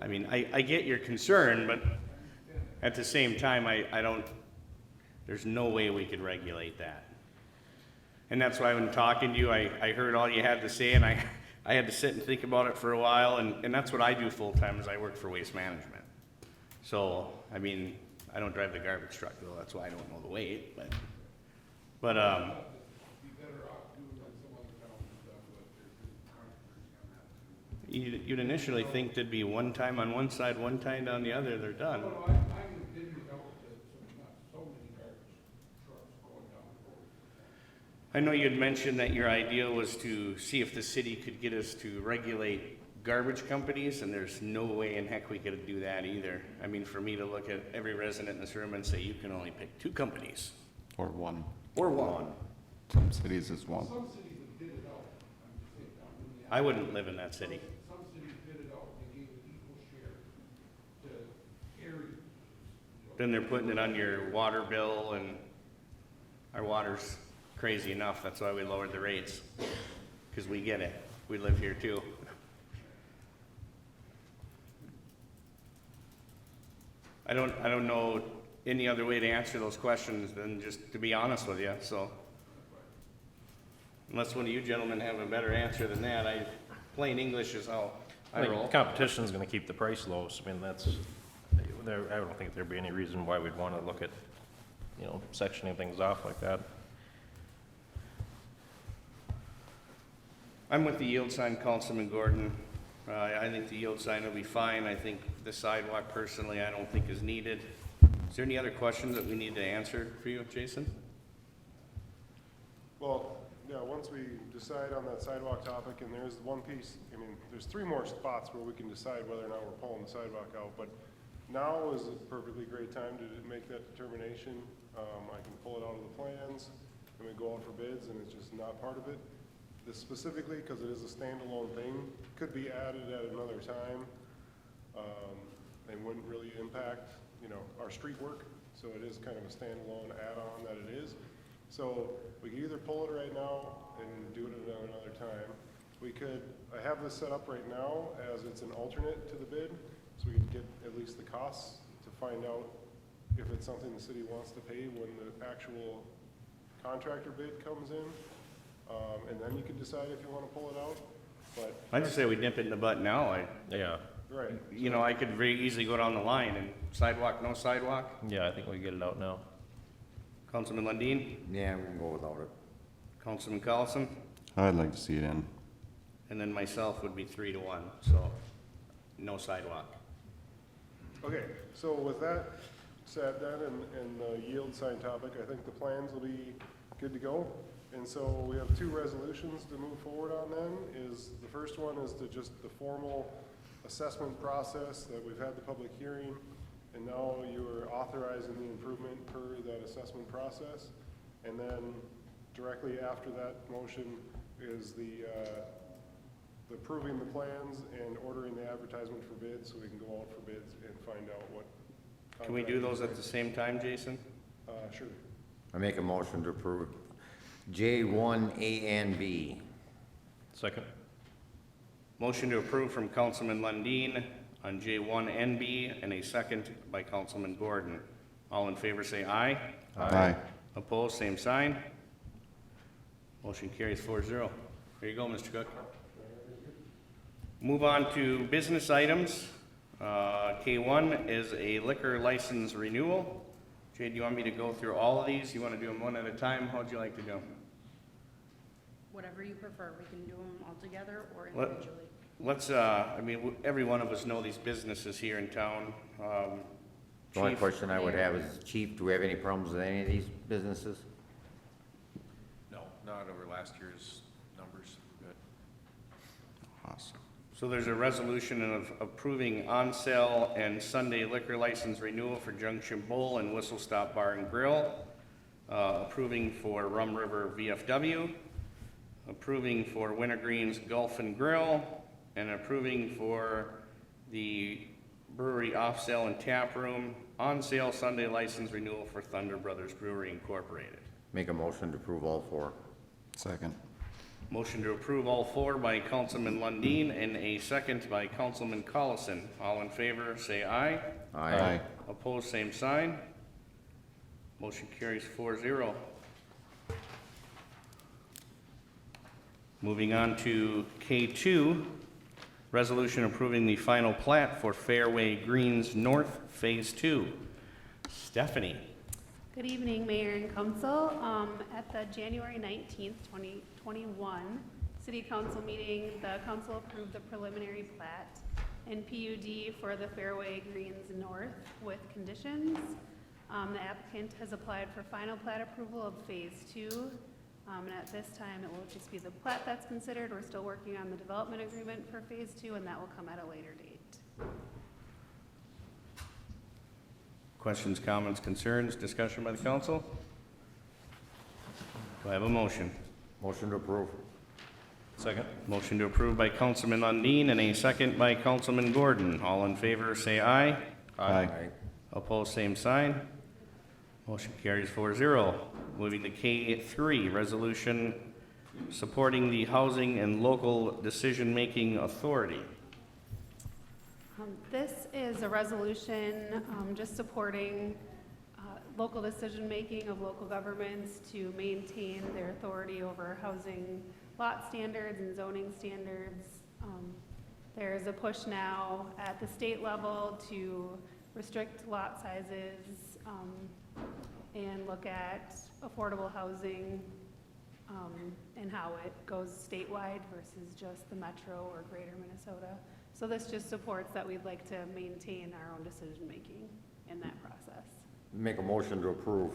A: I mean, I get your concern, but at the same time, I don't, there's no way we could regulate that. And that's why when talking to you, I heard all you had to say, and I had to sit and think about it for a while, and that's what I do full-time, is I work for Waste Management. So, I mean, I don't drive the garbage truck, though, that's why I don't know the weight, but,
E: Be better off doing like some other towns and stuff, but there's been controversy on that too.
A: you'd initially think there'd be one time on one side, one time on the other, they're done.
E: No, I'm intending to help that not so many garbage trucks going down the road.
A: I know you'd mentioned that your idea was to see if the city could get us to regulate garbage companies, and there's no way in heck we could do that either. I mean, for me to look at every resident in this room and say, you can only pick 2 companies.
F: Or one.
A: Or one.
F: Some cities is one.
E: Some cities have bid it out, I'm just saying, down in Minneapolis.
A: I wouldn't live in that city.
E: Some cities bid it out, they gave an equal share to areas.
A: Then they're putting it on your water bill, and our water's crazy enough, that's why we lowered the rates. Because we get it, we live here too. I don't know any other way to answer those questions than just to be honest with you, so. Unless one of you gentlemen have a better answer than that, plain English is how I
L: I think
A: roll.
L: competition's gonna keep the price low, so I mean, that's, I don't think there'd be any reason why we'd wanna look at, sectioning things off like that.
A: I'm with the yield sign, Councilman Gordon. I think the yield sign will be fine. I think the sidewalk personally, I don't think is needed. Is there any other questions that we need to answer for you, Jason?
D: Well, yeah, once we decide on that sidewalk topic, and there's one piece, I mean, there's 3 more spots where we can decide whether or not we're pulling the sidewalk out, but now is a perfectly great time to make that determination. I can pull it out of the plans, and we go out for bids, and it's just not part of it. This specifically, because it is a standalone thing, could be added at another time, and wouldn't really impact, our street work. So it is kind of a standalone add-on that it is. So we can either pull it right now and do it at another time. I have this set up right now as it's an alternate to the bid, so we can get at least the costs to find out if it's something the city wants to pay when the actual contractor bid comes in. And then you can decide if you want to pull it out, but.
A: I just say we nip it in the butt now.
L: Yeah,
D: Right.
A: I could very easily go down the line and sidewalk, no sidewalk.
L: yeah, I think we get it out now.
A: Councilman Lundin,
C: Yeah, we can go without it.
A: Councilman Collison,
F: I'd like to see it in.
A: and then myself would be 3-1, so no sidewalk.
D: Okay, so with that said then, and the yield sign topic, I think the plans will be good to go. And so we have 2 resolutions to move forward on then. The first one is to just the formal assessment process that we've had the public hearing, and now you are authorizing the improvement per that assessment process. And then directly after that motion is the approving the plans and ordering the advertisement for bids, so we can go out for bids and find out what.
A: Can we do those at the same time, Jason?
D: Sure.
C: I make a motion to approve J1 A and B.
L: Second?
A: Motion to approve from Councilman Lundin on J1 and B, and a second by Councilman Gordon. All in favor say aye.
F: Aye.
A: Opposed, same sign. Motion carries 4-0. There you go, Mr. Cook. Move on to business items. K1 is a liquor license renewal. Jay, do you want me to go through all of these? You want to do them one at a time? How'd you like to do them?
J: Whatever you prefer, we can do them all together or
A: What-
J: individually.
A: Let's, every one of us know these businesses here in town.
C: The only
A: Chief,
C: question I would have is, Chief, do we have any problems with any of these businesses?
B: No, not over last year's numbers. Good.
F: Awesome.
A: So there's a resolution of approving on-sale and Sunday liquor license renewal for Junction Bowl and Whistle Stop Bar and Grill, approving for Rum River VFW, approving for Wintergreen's Golf and Grill, and approving for the brewery off-sale and tap room, on-sale Sunday license renewal for Thunder Brothers Brewery Incorporated.
C: Make a motion to approve all 4.
F: Second.
A: Motion to approve all four by Councilman Lundin and a second by Councilman Collison. All in favor, say aye.
C: Aye.
A: Opposed, same sign. Motion carries 4-0. Moving on to K2, resolution approving the final plat for Fairway Greens North Phase 2. Stephanie.
M: Good evening, Mayor and Council. At the January 19th, 2021 City Council meeting, the council approved the preliminary plat and PUD for the Fairway Greens North with conditions. The applicant has applied for final plat approval of Phase 2. And at this time, it will just be the plat that's considered. We're still working on the development agreement for Phase 2, and that will come at a later date.
A: Questions, comments, concerns, discussion by the council? Do I have a motion?
C: Motion to approve.
L: Second.
A: Motion to approve by Councilman Lundin and a second by Councilman Gordon. All in favor, say aye.
C: Aye.
A: Opposed, same sign. Motion carries 4-0. Moving to K3, resolution supporting the Housing and Local Decision-Making Authority.
M: This is a resolution just supporting local decision-making of local governments to maintain their authority over housing lot standards and zoning standards. There's a push now at the state level to restrict lot sizes and look at affordable housing and how it goes statewide versus just the metro or greater Minnesota. So this just supports that we'd like to maintain our own decision-making in that process.
C: Make a motion to approve.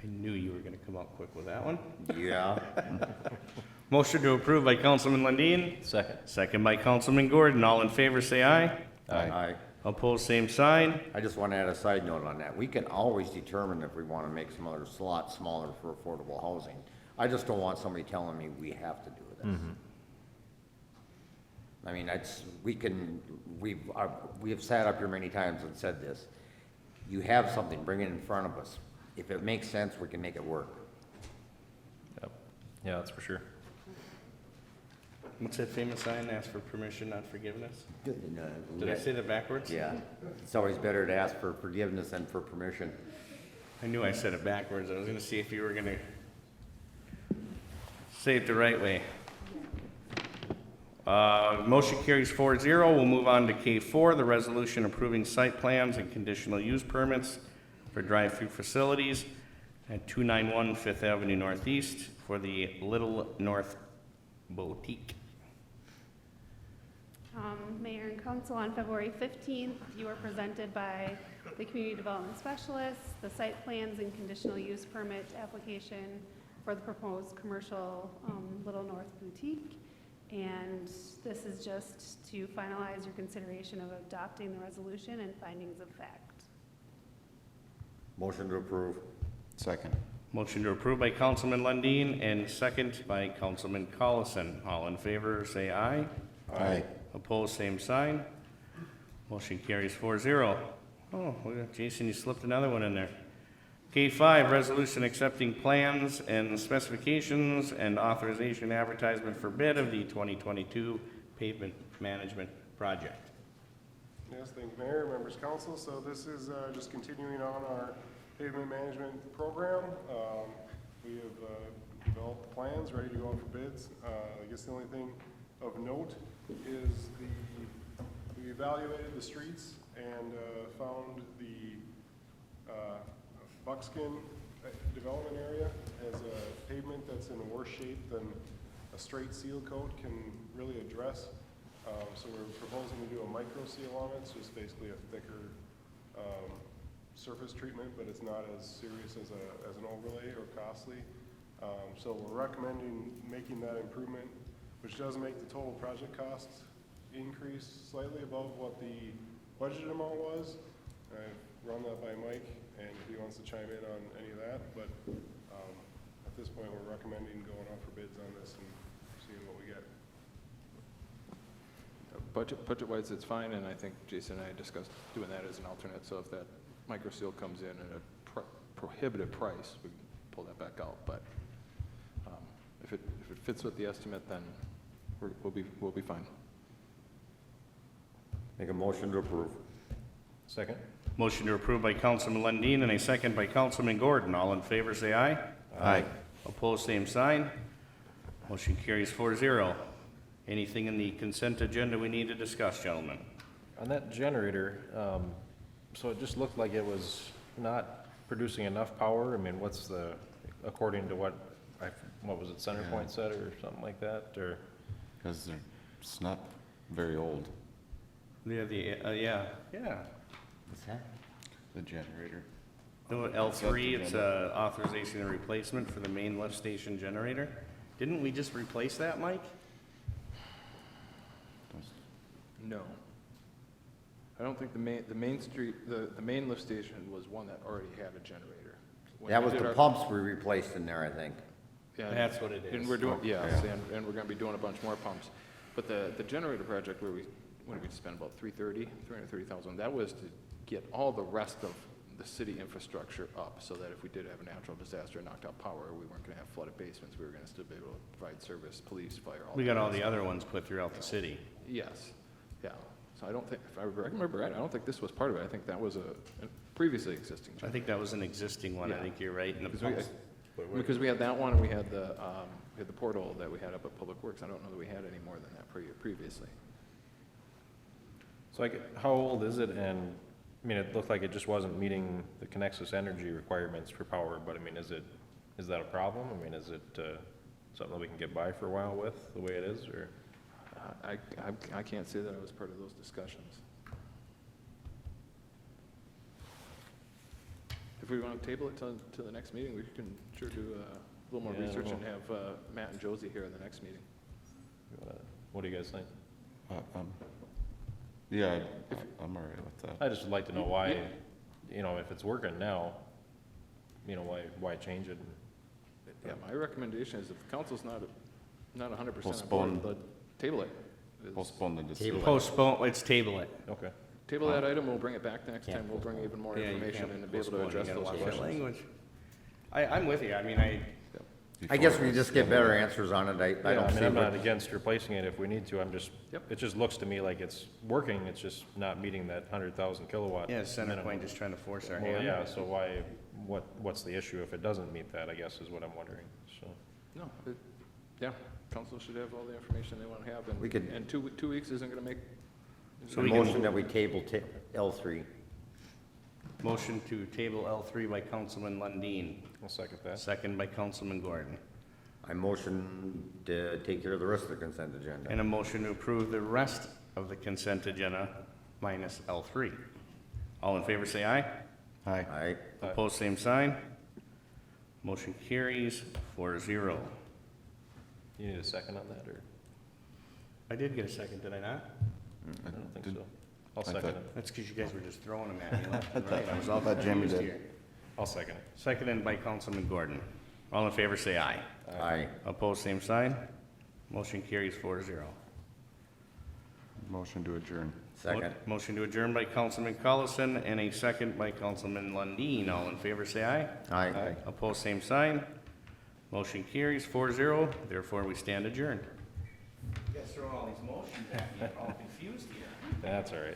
A: I knew you were going to come up quick with that one.
C: Yeah.
A: Motion to approve by Councilman Lundin,
L: Second.
A: second by Councilman Gordon. All in favor, say aye.
C: Aye.
A: Opposed, same sign.
C: I just want to add a side note on that. We can always determine if we want to make some other slots smaller for affordable housing. I just don't want somebody telling me we have to do this. I mean, we have sat up here many times and said this. You have something, bring it in front of us. If it makes sense, we can make it work.
L: Yep. Yeah, that's for sure.
A: What's that famous sign? Ask for permission, not forgiveness.
C: Did
A: Did I say that backwards?
C: Yeah. It's always better to ask for forgiveness than for permission.
A: I knew I said it backwards. I was going to see if you were going to say it the right way. Motion carries 4-0. We'll move on to K4, the resolution approving site plans and conditional use permits for drive-through facilities at 291 Fifth Avenue Northeast for the Little North Boutique.
M: Mayor and Council, on February 15th, you were presented by the Community Development Specialist, the site plans and conditional use permit application for the proposed commercial Little North Boutique. And this is just to finalize your consideration of adopting the resolution and findings of fact.
C: Motion to approve.
F: Second.
A: Motion to approve by Councilman Lundin and second by Councilman Collison. All in favor, say aye.
F: Aye.
A: Opposed, same sign. Motion carries 4-0. Oh, Jason, you slipped another one in there. K5, resolution accepting plans and specifications and authorization advertisement for bid of the 2022 pavement management project.
D: Yes, thank you, Mayor, members of council. So this is just continuing on our pavement management program. We have developed plans ready to go out for bids. I guess the only thing of note is we evaluated the streets and found the Buckskin development area as a pavement that's in worse shape than a straight seal coat can really address. So we're proposing to do a micro seal on it. It's just basically a thicker surface treatment, but it's not as serious as an overlay or costly. So we're recommending making that improvement, which does make the total project cost increase slightly above what the budgeted amount was. I've run that by Mike, and if he wants to chime in on any of that, but at this point, we're recommending going out for bids on this and seeing what we get.
B: Budget-wise, it's fine, and I think Jason and I discussed doing that as an alternate, so if that micro seal comes in at a prohibitive price, we can pull that back out, but if it fits with the estimate, then we'll be fine.
C: Make a motion to approve.
L: Second?
A: Motion to approve by Councilman Lundin and a second by Councilman Gordon. All in favor, say aye.
F: Aye.
A: Opposed, same sign. Motion carries 4-0. Anything in the consent agenda we need to discuss, gentlemen?
L: On that generator, so it just looked like it was not producing enough power. I mean, what's the, according to what was it, CenterPoint said or something like that, or?
F: Because it's not very old,
A: Yeah, yeah.
C: What's that?
F: the generator.
A: No, L3, it's authorization and replacement for the main lift station generator. Didn't we just replace that, Mike?
B: No. I don't think the main lift station was one that already had a generator. When
C: That
B: we
C: was
B: did
C: the
B: our-
C: pumps we replaced in there, I think.
B: Yeah,
A: That's what it
B: And
A: is.
B: we're doing, yes, and we're gonna be doing a bunch more pumps. But the generator project where what did we spend, about 330,000, that was to get all the rest of the city infrastructure up, so that if we did have a natural disaster and knocked out power, we weren't gonna have flooded basements, we were gonna still be able to provide service, police, fire, all that.
A: We got all the other ones put throughout the city.
B: Yes, yeah. So I don't think, if I remember right, I don't think this was part of it. I think that was a previously existing
A: I
B: generator.
A: think that was an existing one. I
B: Yeah.
A: think you're right. And the
B: Because we-
A: pumps-
B: Because we had that one, and we had the portal that we had up at Public Works. I don't know that we had any more than that previously.
L: So how old is it? And, I mean, it looked like it just wasn't meeting the Conexus energy requirements for power, but I mean, is that a problem? I mean, is it, something that we can get by for a while with, the way it is, or?
B: I can't say that I was part of those discussions. If we want to table it to the next meeting, we can sure do a little more
L: Yeah, I
B: research
L: don't
B: and have Matt and Josie here in the next meeting.
L: What do you guys think?
F: Yeah, I'm all right with that.
L: I just would like to know why, you know, if it's working now, you know, why change it?
B: Yeah, my recommendation is if the council's not 100% on board,
F: Postpone.
B: table it.
F: Postpone the decision.
A: Postpone, let's table it.
L: Okay.
B: Table that item, we'll bring it back next time, we'll bring even more
A: Yeah, you
B: information
A: can't
B: and be able to
A: postpone it.
B: address
A: You
B: those
A: gotta watch that
B: questions.
A: language. I'm with you. I mean,
C: I guess we just get better answers on it. I
L: Yeah,
C: don't
L: I mean,
C: see
L: I'm not
C: what,
L: against replacing it if we need to,
B: Yep.
L: it just looks to me like it's working, it's just not meeting that 100,000 kilowatt.
A: yeah, CenterPoint
L: minimum.
A: just trying to force our
L: Well,
A: hand.
L: yeah, so what's the issue if it doesn't meet that, I guess, is what I'm wondering, so.
B: No, yeah, council should have all the information they want to have,
C: We could-
B: and 2 weeks isn't going to make.
A: So
C: a
A: we can-
C: motion that we table L3.
A: Motion to table L3 by Councilman Lundin,
L: I'll second that.
A: second by Councilman Gordon.
C: I motion to take care of the rest of the consent agenda.
A: And a motion to approve the rest of the consent agenda minus L3. All in favor, say aye.
F: Aye.
C: Aye.
A: Opposed, same sign. Motion carries 4-0.
L: You need a second on that, or?
A: I did get a second, did I not?
L: I don't think
F: Did-
L: so. I'll
F: I
L: second
F: thought-
L: it.
A: That's because you guys were just throwing them at me left and right. I was all
F: thought Jimmy
A: confused
F: did.
A: here.
L: I'll second it.
A: Seconded by Councilman Gordon. All in favor, say aye.
C: Aye.
A: Opposed, same sign. Motion carries 4-0.
F: Motion to adjourn.
C: Second.
A: Motion to adjourn by Councilman Collison and a second by Councilman Lundin. All in favor, say aye.
C: Aye.
A: Opposed, same sign. Motion carries 4-0. Therefore, we stand adjourned. You guys throwing all these motions at me, I'm all confused here.
L: That's all right.